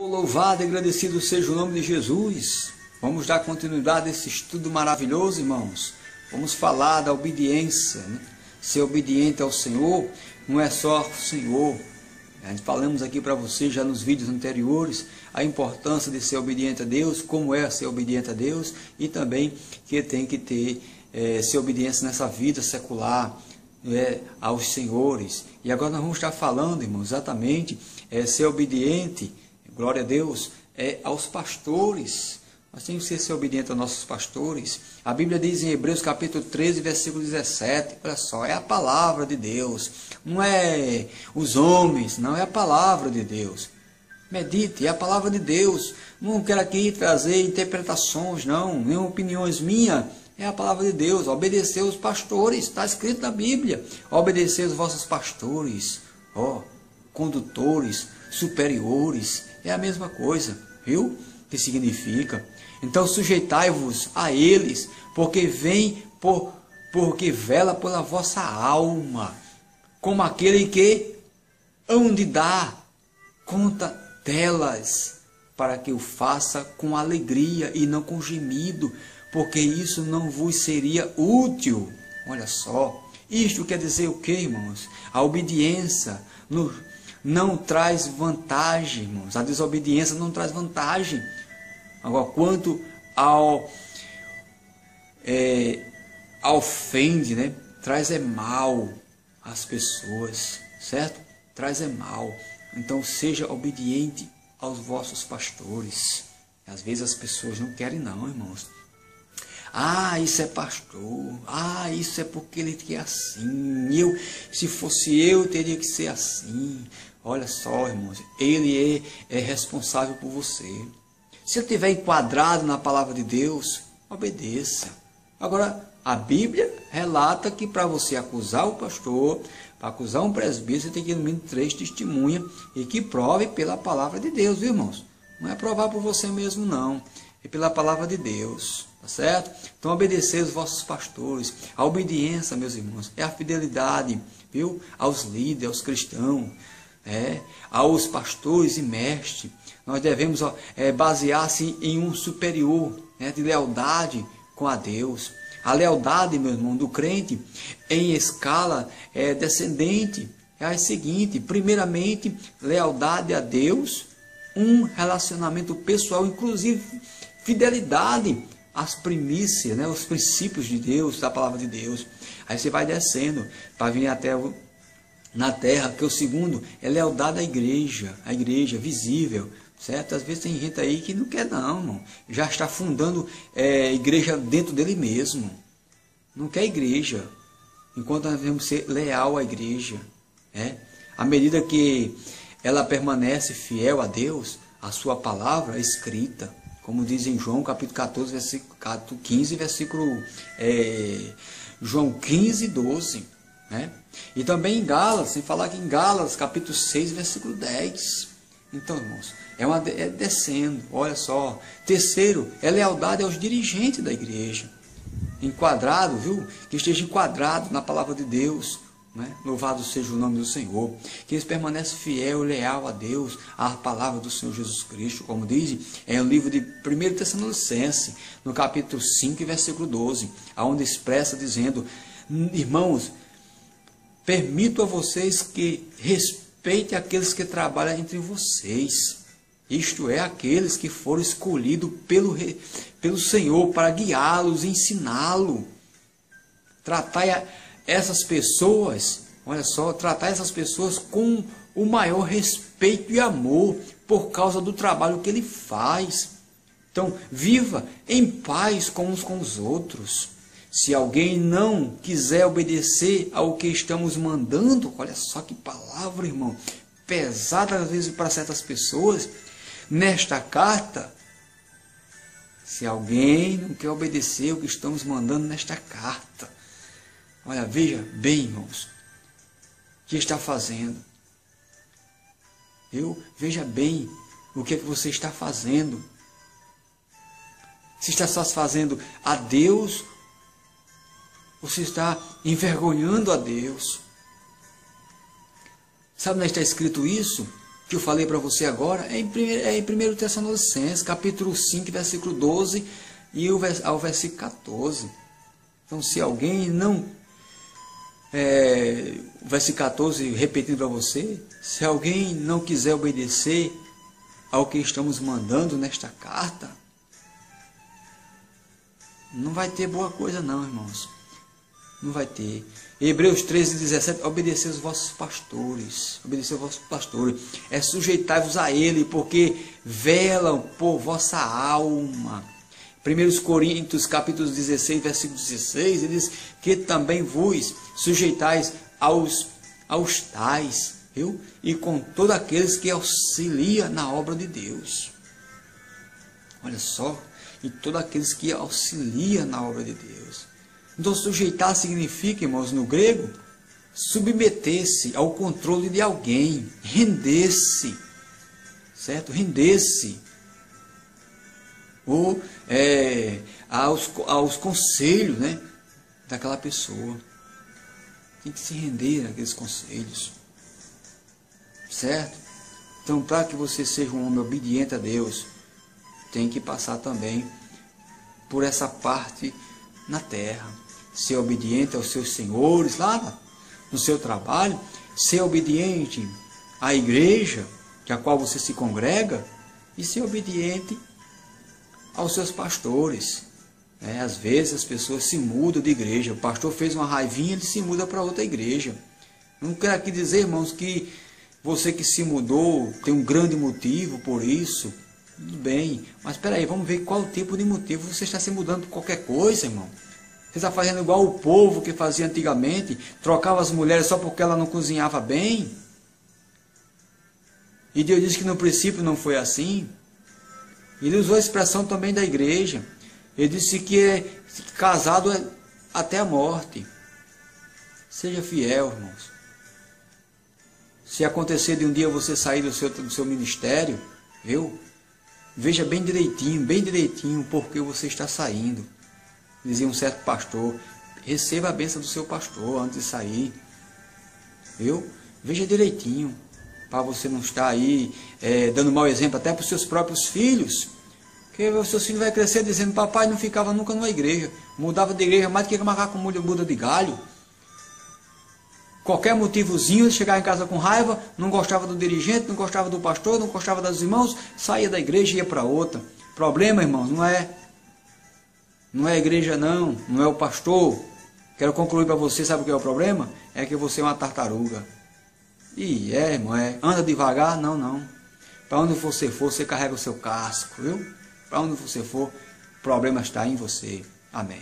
Louvado e agradecido seja o nome de Jesus. Vamos dar continuidade a esse estudo maravilhoso, irmãos. Vamos falar da obediência, né? Ser obediente ao Senhor não é só o Senhor. A gente falamos aqui para vocês já nos vídeos anteriores a importância de ser obediente a Deus, como é ser obediente a Deus, e também que tem que ter ser obediência nessa vida secular, aos senhores. E agora nós vamos estar falando, irmãos, exatamente ser obediente, glória a Deus, aos pastores. Nós temos que ser obedientes aos nossos pastores. A Bíblia diz em Hebreus capítulo 13, versículo 17, olha só, é a palavra de Deus, não é os homens, não, é a palavra de Deus. Medite, é a palavra de Deus. Não quero aqui trazer interpretações, não, nem opiniões minhas. É a palavra de Deus. Obedecer os pastores, está escrito na Bíblia. Obedecer os vossos pastores, condutores, superiores, é a mesma coisa, viu? Que significa? Então sujeitai-vos a eles, porque porque vela pela vossa alma, como aquele que hão de dar conta delas, para que o faça com alegria e não com gemido, porque isso não vos seria útil. Olha só, isto quer dizer o que, irmãos? A obediência não traz vantagem, irmãos. A desobediência não traz vantagem. Agora, quanto ofende, né? Traz mal às pessoas, certo? Traz mal. Então, seja obediente aos vossos pastores. Às vezes as pessoas não querem não, irmãos. Isso é pastor. Isso é porque ele quer assim. Se fosse eu, teria que ser assim. Olha só, irmãos, ele é responsável por você. Se ele estiver enquadrado na palavra de Deus, obedeça. Agora, a Bíblia relata que para você acusar o pastor, para acusar um presbítero, você tem que ir no mínimo 3 testemunhas e que prove pela palavra de Deus, viu, irmãos? Não é provar por você mesmo, não. É pela palavra de Deus, tá certo? Então, obedecer os vossos pastores. A obediência, meus irmãos, é a fidelidade, viu? Aos líderes, aos cristãos, aos pastores e mestres. Nós devemos basear-se em um superior, de lealdade com a Deus. A lealdade, meu irmão, do crente em escala descendente é a seguinte: primeiramente, lealdade a Deus, um relacionamento pessoal, inclusive fidelidade às primícias, os princípios de Deus, da palavra de Deus. Aí você vai descendo para vir até na terra, que o segundo é lealdade à igreja, a igreja visível, certo? Às vezes tem gente aí que não quer não, irmão. Já está fundando igreja dentro dele mesmo, não quer igreja, enquanto nós devemos ser leal à igreja, à medida que ela permanece fiel a Deus, a sua palavra escrita, como diz em João capítulo 14, versículo 15, versículo João 15, 12, e também em Gálatas, sem falar que em Gálatas capítulo 6, versículo 10. Então, irmãos, é descendo, olha só. Terceiro, é lealdade aos dirigentes da igreja, enquadrado, viu? Que esteja enquadrado na palavra de Deus, Louvado seja o nome do Senhor, que eles permanecem fiel e leal a Deus, à palavra do Senhor Jesus Cristo, como diz no livro de 1 Tessalonicenses, no capítulo 5, versículo 12, onde expressa dizendo: irmãos, permito a vocês que respeite aqueles que trabalham entre vocês, isto é, aqueles que foram escolhidos pelo Senhor para guiá-los, ensiná-lo. Tratai essas pessoas, olha só, tratar essas pessoas com o maior respeito e amor por causa do trabalho que ele faz. Então, viva em paz com uns com os outros. Se alguém não quiser obedecer ao que estamos mandando, olha só que palavra, irmão, pesada às vezes para certas pessoas, nesta carta, se alguém não quer obedecer o que estamos mandando nesta carta, olha, veja bem, irmãos, o que está fazendo. Veja bem o que você está fazendo. Se está satisfazendo a Deus, ou se está envergonhando a Deus. Sabe onde está escrito isso? que eu falei para você agora é em 1 Tessalonicenses, capítulo 5, versículo 12 e ao versículo 14. Então, se alguém não... versículo 14, repetindo para você, se alguém não quiser obedecer ao que estamos mandando nesta carta, não vai ter boa coisa não, irmãos. Não vai ter. Hebreus 13, 17, obedecer aos vossos pastores. Obedecer aos vossos pastores. É sujeitar-vos a ele, porque velam por vossa alma. 1 Coríntios, capítulo 16, versículo 16, ele diz que também vos sujeitais aos tais, viu? E com todos aqueles que auxiliam na obra de Deus. Olha só, e todos aqueles que auxiliam na obra de Deus. Então, sujeitar significa, irmãos, no grego, submeter-se ao controle de alguém, render-se, certo? Render-se. Ou aos conselhos, né, daquela pessoa. Tem que se render àqueles conselhos, certo? Então, para que você seja um homem obediente a Deus, tem que passar também por essa parte na terra. Ser obediente aos seus senhores lá no seu trabalho, ser obediente à igreja, que a qual você se congrega, e ser obediente aos seus pastores. Às vezes as pessoas se mudam de igreja. O pastor fez uma raivinha, ele se muda para outra igreja. Não quero aqui dizer, irmãos, que você que se mudou tem um grande motivo por isso. Tudo bem, mas espera aí, vamos ver qual o tipo de motivo. Você está se mudando por qualquer coisa, irmão? Você está fazendo igual o povo que fazia antigamente, trocava as mulheres só porque ela não cozinhava bem? E Deus disse que no princípio não foi assim. Ele usou a expressão também da igreja. Ele disse que casado é até a morte. Seja fiel, irmãos. Se acontecer de um dia você sair do seu ministério, viu? Veja bem direitinho porque você está saindo. Dizia um certo pastor, receba a bênção do seu pastor antes de sair. Viu? Veja direitinho, para você não estar aí dando mau exemplo até para os seus próprios filhos. Porque os seus filhos vão crescer dizendo, papai não ficava nunca numa igreja, mudava de igreja mais do que macaco muda de galho. Qualquer motivozinho, chegar em casa com raiva, não gostava do dirigente, não gostava do pastor, não gostava dos irmãos, saía da igreja e ia para outra. Problema, irmãos, não é a igreja não é o pastor. Quero concluir para você, sabe o que é o problema? É que você é uma tartaruga. E irmão, anda devagar, não. Para onde você for, você carrega o seu casco, viu? Para onde você for, o problema está em você. Amém.